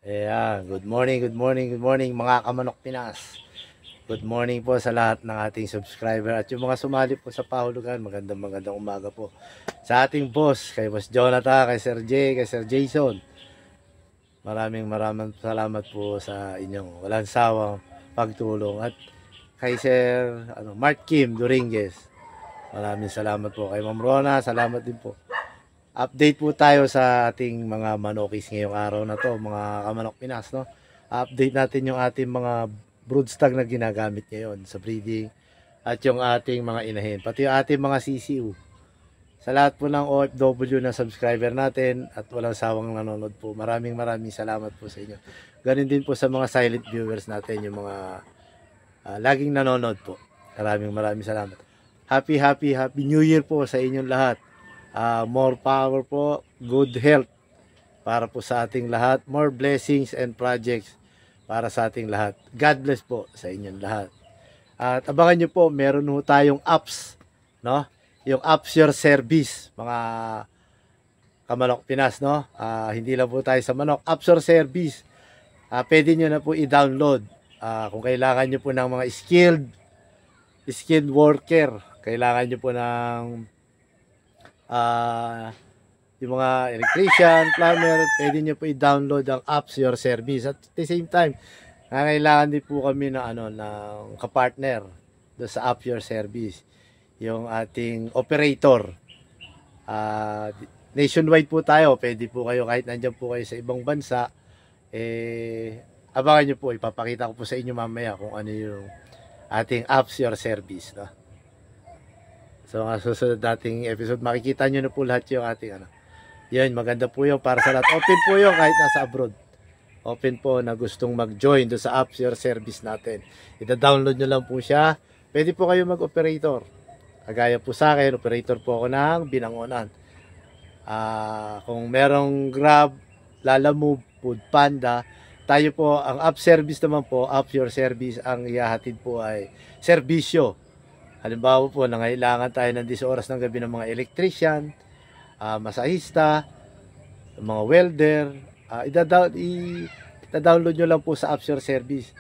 Ayan, good morning, good morning, good morning mga Kamanok Pinas. Good morning po sa lahat ng ating subscriber at yung mga sumali po sa pahulugan. Magandang umaga po sa ating boss, kay Boss Jonathan, kay Sir J, kay Sir Jason. Maraming salamat po sa inyong walang sawang pagtulong. At kay Sir Mark Kim Doringuez, maraming salamat po. Kay Ma'am Rona, salamat din po. Update po tayo sa ating mga manokis ngayong araw na to, mga Kamanok Pinas, no? Update natin yung ating mga broodstock na ginagamit ngayon sa breeding at yung ating mga inahin, pati yung ating mga CCU. Sa lahat po ng OFW na subscriber natin at walang sawang nanonood po, maraming salamat po sa inyo. Ganun din po sa mga silent viewers natin, yung mga laging nanonood po. Maraming salamat. Happy New Year po sa inyong lahat. More power po, good health para po sa ating lahat, more blessings and projects para sa ating lahat. God bless po sa inyong lahat. At abangan nyo po, meron po tayong apps, no? Yung apps your service, mga Kamanok Pinas, no? Hindi lang po tayo sa manok, apps your service. Pwede nyo na po i-download. Kung kailangan nyo po ng mga skilled worker, kailangan nyo po ng yung mga electrician, plumber, pwede nyo po i-download ang apps your service. At the same time, kailangan din po kami ng ng kapartner do sa app your service, yung ating operator. Nationwide po tayo, pwede po kayo kahit nandiyan po kayo sa ibang bansa, abangan nyo po, ipapakita ko po sa inyo mamaya kung ano yung ating apps your service, no? So, ang susunod nating episode, makikita nyo na po lahat yung ating Yan, maganda po yung para sa lahat. Open po yung kahit nasa abroad. Open po na gustong mag-join do sa apps your service natin. Ida-download nyo lang po siya. Pwede po kayo mag-operator. Kagaya po sa akin, operator po ako ng Binangonan. Kung merong Grab, Lalamove, Food Panda, tayo po, ang app service naman po, app your service, ang ihahatid po ay serbisyo. Halimbawa po, nangailangan tayo ng 10 oras ng gabi ng mga electrician, masahista, mga welder, ita-download nyo lang po sa apps your service.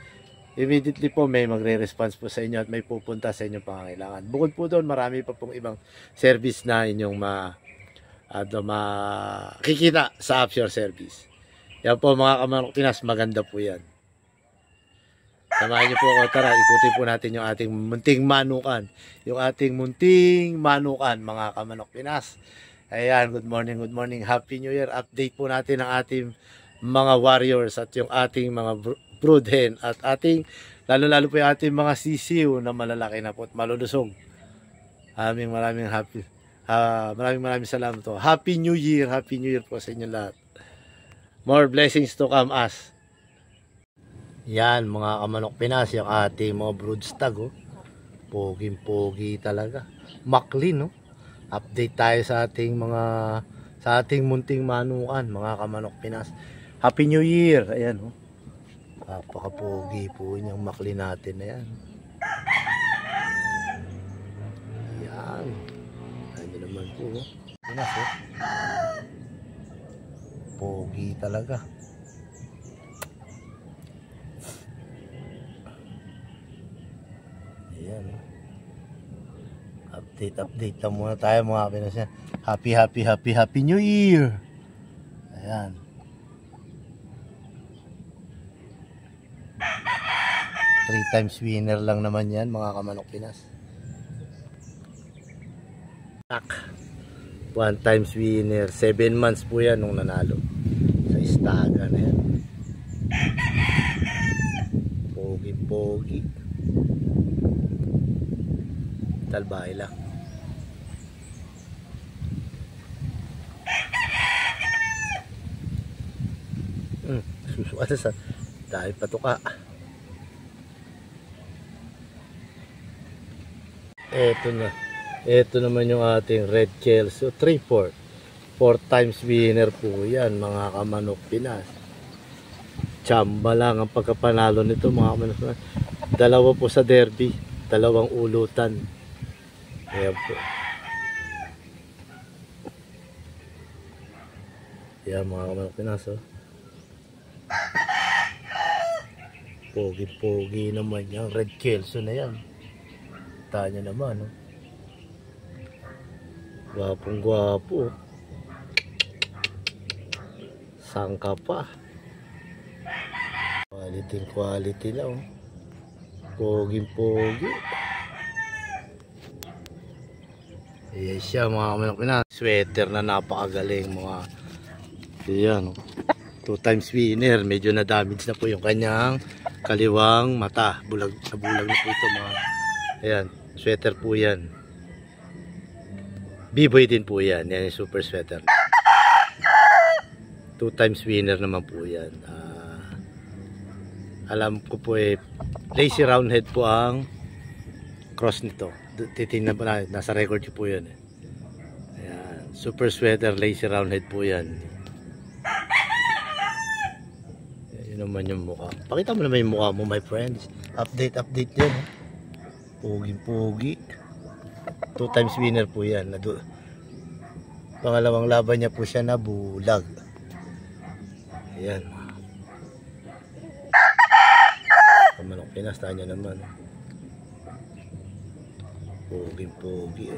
Immediately po may magre-response po sa inyo at may pupunta sa inyong pangangailangan. Bukod po doon, marami pa pong ibang service na inyong makikita sa apps your service. Yan po mga Kamanok Pinas, maganda po yan. Samahan niyo po ako, tara, ikutin po natin yung ating munting manukan. Yung ating munting manukan, mga Kamanok Pinas. Ayan, good morning, Happy New Year. Update po natin ang ating mga warriors at yung ating mga brood hen at ating, lalo po yung ating mga sisiw na malalaki na po at malulusog. Maraming salamat po. Happy New Year po sa inyo lahat. More blessings to come us. Yan mga Kamanok Pinas, yung ating mga broodstock, oh. Poging-pogi talaga. Maklin, no? Update tayo sa ating munting manukan, mga Kamanok Pinas. Happy New Year. Ayan, oh. Napaka-pogi po yung maklin natin na yan. Yan. Ayan naman po, oh. Pinas, oh. Pogi talaga. Ayan. Update lang muna tayo mga Pinas. Happy New Year. Ayan. Three times winner lang naman yan mga Kamanok Pinas. One times winner. 7 months po yan nung nanalo sa istaga na yan. Pogi. Talbahay lang. Susuka sa dahil patuka. Ito naman yung ating red kills. So 3-4 times winner po yan mga Kamanok Pinas. Chamba lang ang pagkapanalo nito mga Kamanok Pinas. Dalawa po sa derby, 2 ulutan. Ayan po. Yan mga Kamanok Pinas, oh. Pogi-pogi naman yan. Red Kelso na yan. Tanya naman, no? Gwapong gwapo. Sangka pa. Quality lang. Pogi-pogi. Ayan siya mga kamanok na. Sweater na napakagaling mga. Ayan, no? 2 times winner. Medyo na-damage na po yung kanyang kaliwang mata. Bulag na po ito mga. Ayan, sweater po yan. B-boy din po yan. Yan yung super sweater. 2 times winner naman po yan. Alam ko po lazy roundhead po ang cross nito. Titingnan po na, nasa record po yan. Ayan, super sweater, lazy roundhead po yan. Yun naman yung mukha. Pakita mo naman yung mukha mo, my friends. Update yan. Pogi. 2 times winner po yan. Pangalawang laban niya po siya na bulag. Ayan. Kamanok Pinas, tanya naman. Pogi.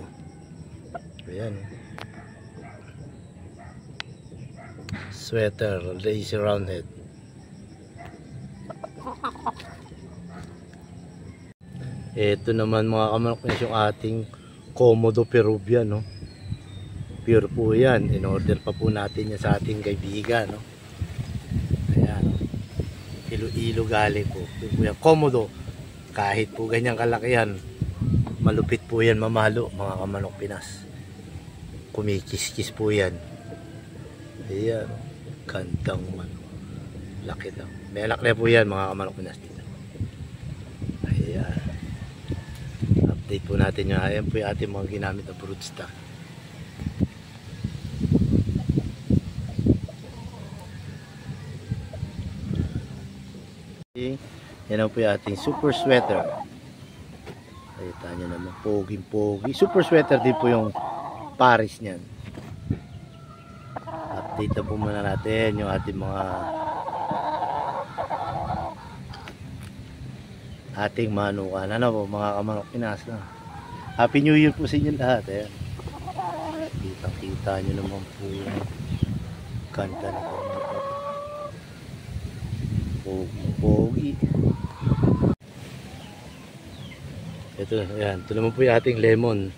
Ayan. Sweater, lazy roundhead. Ito naman mga kamanok Pinas yung ating Komodo Peruvian, no? Pure po yan. In order pa po natin yan sa ating kaibigan, no? Ayan, no? Iloilo galing po. Ito po yan, Komodo. Kahit po ganyang kalaki yan, malupit po yan mamalo mga kamanok Pinas. Kumikis-kis po yan. Ayan, no? Gandang man. Laki lang. May lakle po yan mga kamanok Pinas dito. Ayan. Update po natin yun. Ayan po yung ating mga ginamit na broodstock. Yan po yung ating super sweater. Ayun nyo naman, pogi. Super sweater din po yung Paris niyan. Update na po muna natin yung ating mga manukan. Ano po mga kamanok Pinas, no? Happy New Year po sa inyo lahat. Ayan. Kita nyo naman po yung kanta na po. Pogi. Ito naman po yung ating lemon.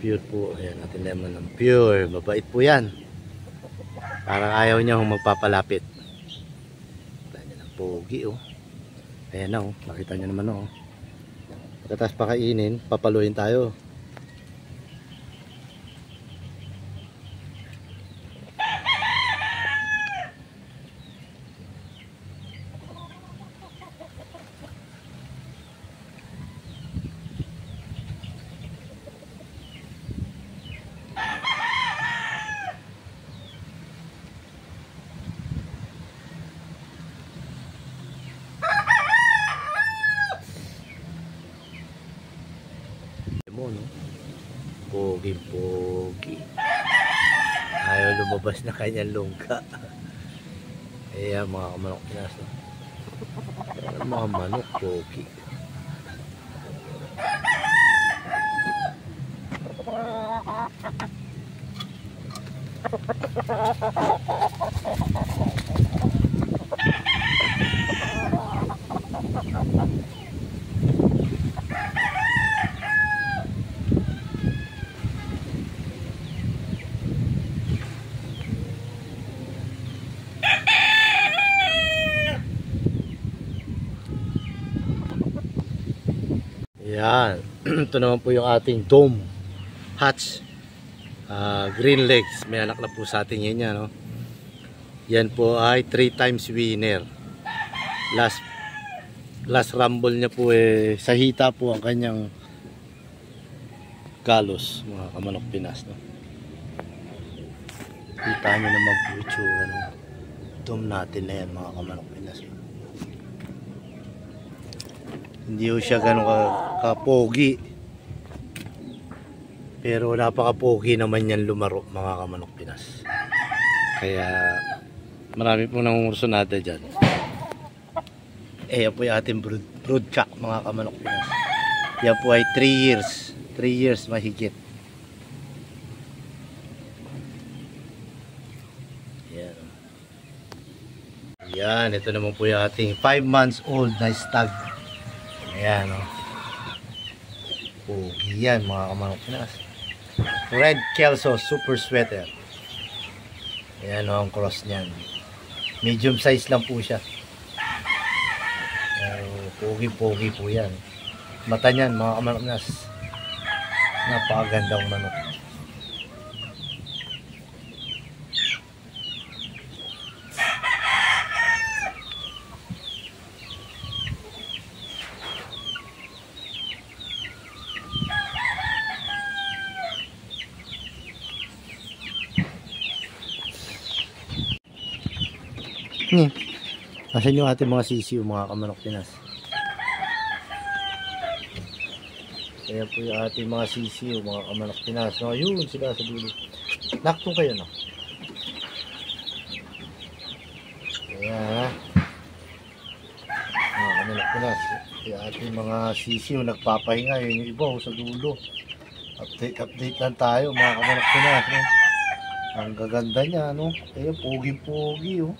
Pure po. Ayan, ating lemon ng pure. Mabait po yan. Parang ayaw niya magpapalapit. Ayan ang pogi, oh. Ayan na, oh. Nakita nyo naman, oh. Pagkatapos pakainin, papaluin tayo. No? Pogi. Ayaw lumabas na kanyang lungga. Ayan mga kamanok Pinas, no? Mga manok, pogi. Yan. Ito naman po yung ating dome hatch, green legs. May anak na po sa ating yun yan, no? Yan po ay 3 times winner. Last rumble niya po sa hita po ang kanyang galos mga kamanok Pinas, no? Kita nyo naman po itsura ng dome natin na yan mga kamanok Pinas, no? Hindi ho siya ganun kapogi, pero napaka-pogi naman yan lumaro mga kamanok Pinas. Kaya marami pong nangungurso natin dyan. Yan po yung ating brood cock mga kamanok Pinas. Yan po ay 3 years. 3 years mahigit. Yan. Yan, ito naman po yung ating 5 months old na stag. Ayan o. Pogi yan mga kamanok Pinas. Red Kelso Super Sweater. Ayan o ang cross niyan. Medium size lang po siya. Pogi-pogi po yan. Mata niyan mga kamanok Pinas. Napakagandang manok. Nasaan yung ating mga sisiw mga kamanok Pinas? Ayan po yung ating mga sisiw mga kamanok Pinas. No, yun sila sa dulo. Laktong kayo no? Ayan mga kamanok Pinas. Yung ating mga sisiw nagpapahinga. Yun yung iba sa dulo. Update lang tayo mga kamanok Pinas. No? Ang gaganda niya no? Ayan pogi-pogi oh.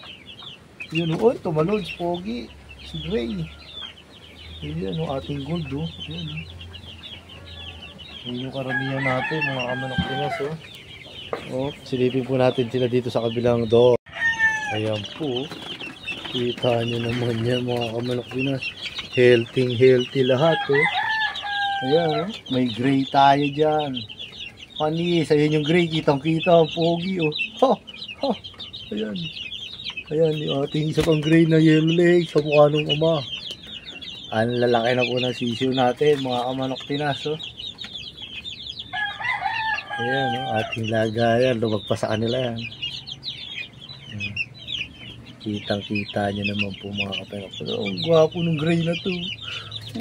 Yun o, tumalon si Pogi, si Gray. Yun o, ating gold o. Yun yung karamihan natin, mga kamanok Pinas o. O, silipin po natin sila dito sa kabilang door. Ayan po. Kita nyo naman yan mga kamanok Pinas. Healthy lahat o. Ayan o, may Gray tayo dyan. Panis, ayan yung Gray, kitang-kita ang Pogi o. Ha, ha, ayan. Ayan, yung ating isa pang gray na yellow leg sa mukha ng ama. Ang lalaki na po ng sisiw natin, mga kamanok Pinas. Oh. Ayan, oh, ating lagayan. Lumagpas sa kanila yan. Kitang-kita nyo naman po mga kapanok. Oh, ang gwapo ng gray na to.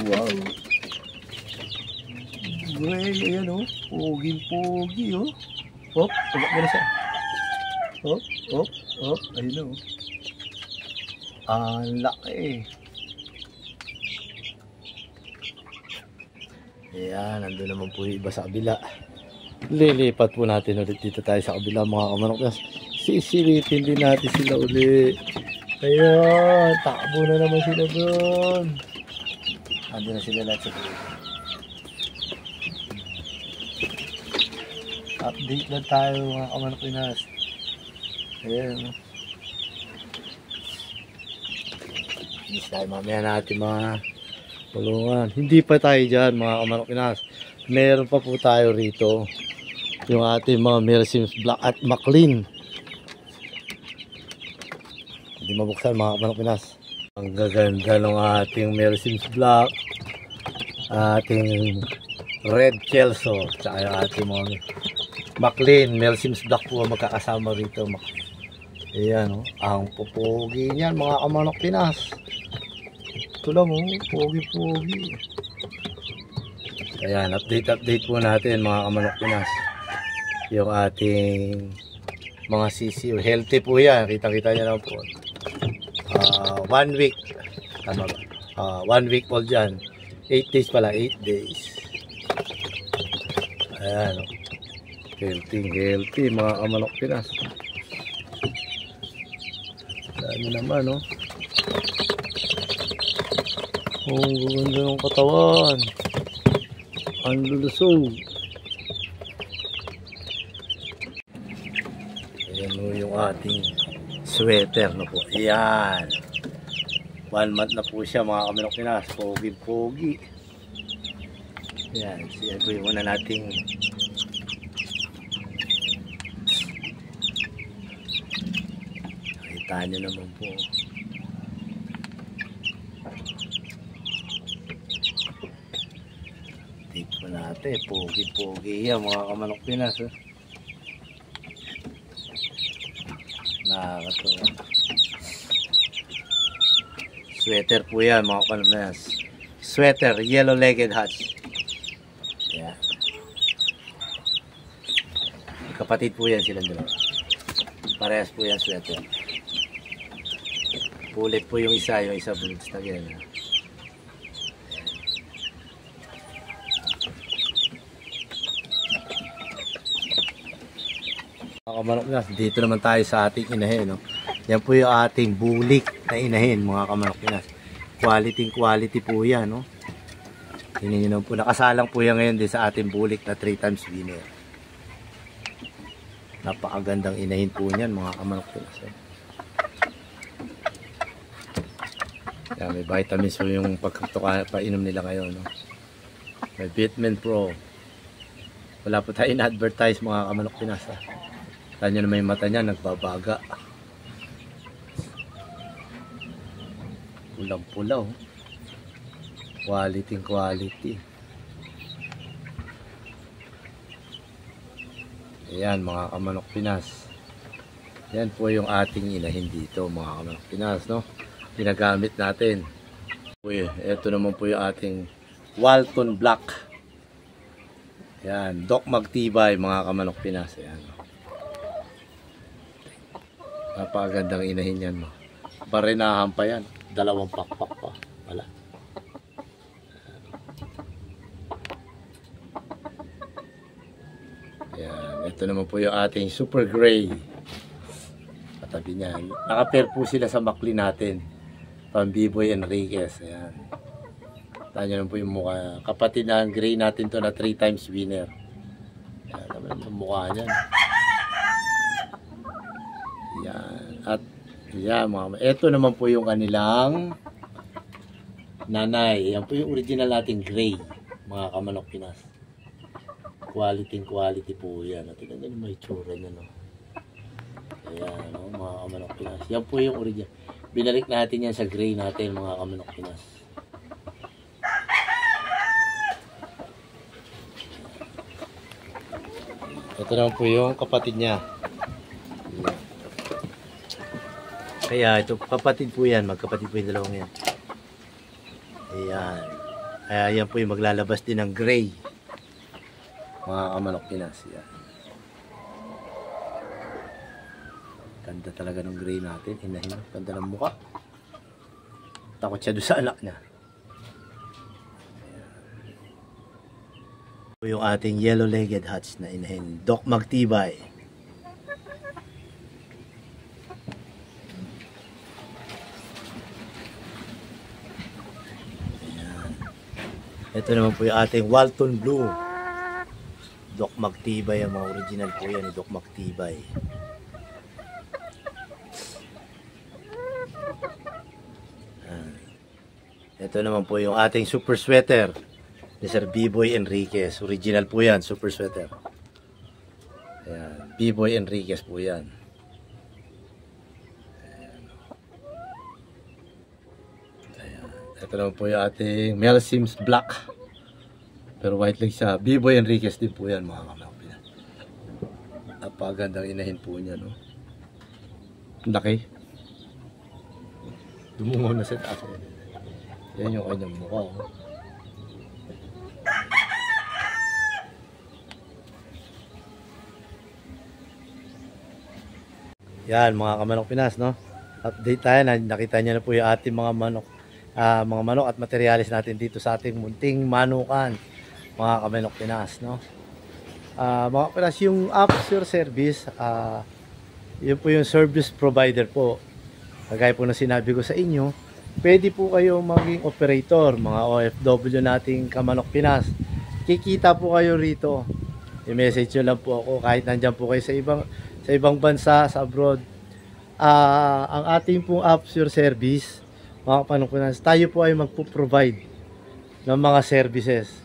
Wow. Gray, ayan oh. Pogi-pogi oh. Hop, tagak mo na siya. Hop, hop, hop. Ayun oh. Ang laki. Ayan, nandun naman po yung iba sa kabila. Lilipat po natin ulit dito tayo sa kabila mga kamanok. Sisilipin din natin sila ulit. Ayan, takbo na naman sila doon. Ando na sila lahat sa buhay. Update lang tayo mga kamanok Pinas. Ayan. Inis tayo mamaya natin mga kulungan. Hindi pa tayo dyan mga kamanok Pinas. Meron pa po tayo rito. Yung ating mga Mersims Black at McLean. Hindi mabuksan mga kamanok Pinas. Ang gaganda ng ating Mersims Black. Ating Red Kelso. Tsaka yung ating mga McLean. Mersims Black po magkakasama rito. Ayan o. Ang pupogi niyan mga kamanok Pinas. Ito lang o. Pogi-pogi. Ayan. Update po natin mga kamanok Pinas. Yung ating mga sisiw. Healthy po yan. Kita-kita nyo lang po. 1 week. Tama ba? 1 week old yan. 8 days pala. 8 days. Ayan o. Healthy mga kamanok Pinas. Ano naman no? Oh, ganda ng katawan. Ang lulusog. Ayan o yung ating sweater no po. Ayan. 1 month na po siya mga kamanok Pinas. Pogi-pogi. Ayan. Siya po yung una nating kita nyo naman po. Tignan natin. Pogi-pogi yan mga kamanok Pinas. Nakakatuwa. Sweater po yan mga kamanok Pinas. Sweater. Yellow-legged hats. Yan. Kapatid po yan silang dalawa. Parehas po yan sweater. Pulit po yung isa broodstag yan. Mga kamanok Pinas, dito naman tayo sa ating inahin, no? Yan po yung ating bulik na inahin, mga kamanok Pinas. Quality po yan, no? Tingnan nyo naman po, nakasalang po yan ngayon din sa ating bulik na 3 times winner. Napakagandang inahin po niyan, mga kamanok Pinas. Yan, may vitamins po yung painom nila ngayon, no? May Vitamin Pro. Wala po tayo in-advertise, mga kamanok Pinas, ha? Tanya naman yung mata niya, nagbabaga. Pulang-pulaw. Quality. Ayan, mga kamanok Pinas. Yan po yung ating inahin dito, mga kamanok Pinas, no? Ginagamit natin. Ito naman po yung ating Walton Black. Ayan, Doc Magtibay, mga kamanok Pinas. Ayan. Napakagandang inahin yan, no? Barinahan pa yan. 2 pakpak pa. Wala. Ayan. Ito naman po yung ating Super Gray. Katabi niyan. Nakapair po sila sa makli natin. Pang B-Boy Enriquez. Ayan. Tanya naman po yung mukha. Kapatid na gray natin to na 3 times winner. Ayan naman yung mukha niyan. Yan. At yan, mga ito naman po yung kanilang nanay. Yan po yung original nating gray, mga kamanok Pinas. Quality po yan. At tignan nyo may tsura nyo, no? Ayan, no? Mga kamanok Pinas. Yan po yung original. Binalik natin yan sa gray natin, mga kamanok Pinas. Ito naman po yung kapatid niya. Kaya ito kapatid po yan, magkapatid po yung dalawang yan. Ayan. Kaya yan po yung maglalabas din ng gray. Mga kamanok Pinas. Yan. Ganda talaga ng gray natin. Inahin. Ganda ng mukha. Takot siya doon sa anak niya. Ayan. Ito yung ating yellow-legged hats na inahin. Doc Magtibay. Ito naman po yung ating Walton Blue. Doc Magtibay, ang mga original po yan ni Doc Magtibay. Ito naman po yung ating super sweater ni Sir B-Boy Enriquez. Original po yan, super sweater. Ayan, B-Boy Enriquez po yan. Ito naman po yung ating Mel Sims Black. Pero white lang siya. B-Boy Enriquez din po yan, mga kamanok Pinas. Napagandang inahin po niya, no? Laki. Dumungaw na sa taas. Yan yung kanyang mukha, oh. Yan, mga kamanok Pinas, no? Update tayo. Nakita niyo na po yung ating mga manok at materialis natin dito sa ating munting manukan, mga kamanok Pinas, no? Mga Pinas, yung Apps Your Service, yun po yung service provider po. Kagaya po na sinabi ko sa inyo, pwede po kayo maging operator, mga OFW nating kamanok Pinas. Kikita po kayo rito. I-message nyo lang po ako kahit nandyan po kayo sa ibang bansa, sa abroad. Ang ating pong Apps Your Service, mga kamanok Pinas, tayo po ay magpo-provide ng mga services.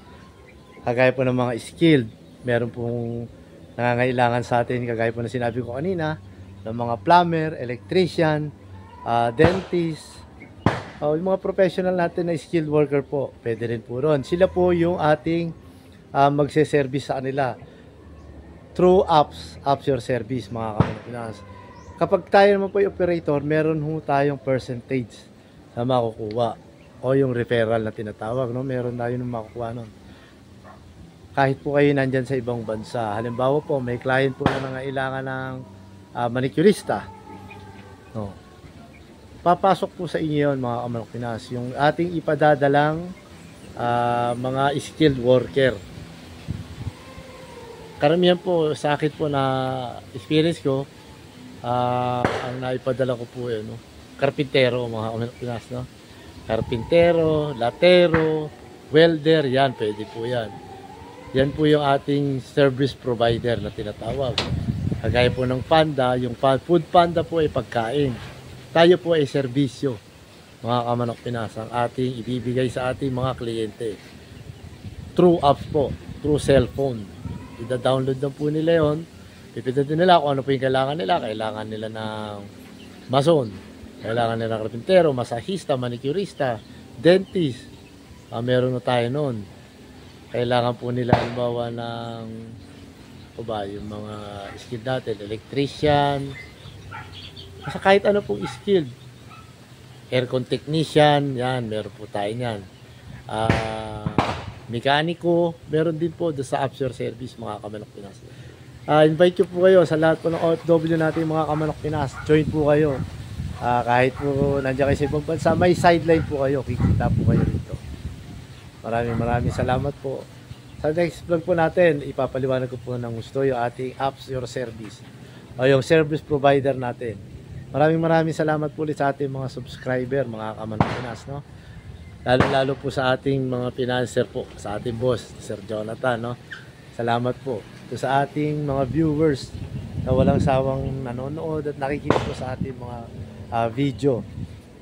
Kagaya po ng mga skilled, meron pong nangangailangan sa atin, kagaya po na sinabi ko kanina, ng mga plumber, electrician, dentist, yung mga professional natin na skilled worker po, pwede rin po ron. Sila po yung ating magse-service sa kanila through Apps Your Service, mga kamanok Pinas. Kapag tayo naman po yung operator, meron ho tayong percentage na makukuha o yung referral na tinatawag, no? Meron tayo nung makukuha nun. Kahit po kayo nandyan sa ibang bansa. Halimbawa po, may client po na nangailangan ng manicurista. No. papasok po sa inyo yun mga Kamanok Pinas, yung ating ipadadalang mga skilled worker. Karamihan po sa akin po na experience ko, ang naipadala ko po yun, no? Karpintero mga Kamanok Pinas, no? Karpintero, latero, welder, yan, pwede po yan. Yan po yung ating service provider na tinatawag. Kagaya po ng panda, yung food panda po ay pagkain. Tayo po ay serbisyo, mga Kamanok Pinas, ang ating ibibigay sa ating mga kliyente. Through apps po, through cellphone. Ida-download lang po nila yun. Pipindutin nila kung ano po yung kailangan nila. Kailangan nila ng mason, kailangan nila ng karpintero, masahista, manicurista, dentist. Meron na tayo nun. Kailangan po nila halimbawa ng yung mga skill natin, electrician, basta kahit ano pong skill, aircon technician, yan, meron po tayo yan. Mekaniko, meron din po doon sa offshore service mga Kamanok Pinas. Invite ko po kayo sa lahat po ng OFW natin mga Kamanok Pinas, join po kayo. Kahit po nandiyan kayo sa ibang bansa, may sideline po kayo, kikita po kayo dito. Maraming salamat po. Sa next vlog po natin, ipapaliwanag ko po ng gusto yung ating apps your service o yung service provider natin. Maraming salamat po ulit sa ating mga subscriber, mga Kamanok Pinas, no? Lalo po sa ating mga financer po, sa ating boss, Sir Jonathan, no? Salamat po. So, sa ating mga viewers na walang sawang nanonood at nakikinig po sa ating mga video.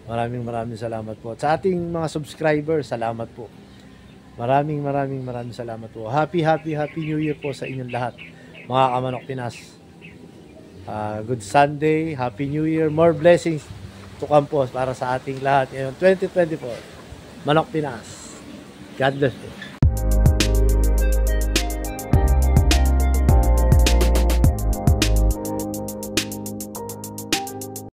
Maraming salamat po. At sa ating mga subscribers, salamat po. Maraming salamat po. Happy New Year po sa inyong lahat, mga Kamanok Pinas. Good Sunday, Happy New Year, more blessings to come po para sa ating lahat ngayon 2024. Manok Pinas. God bless po.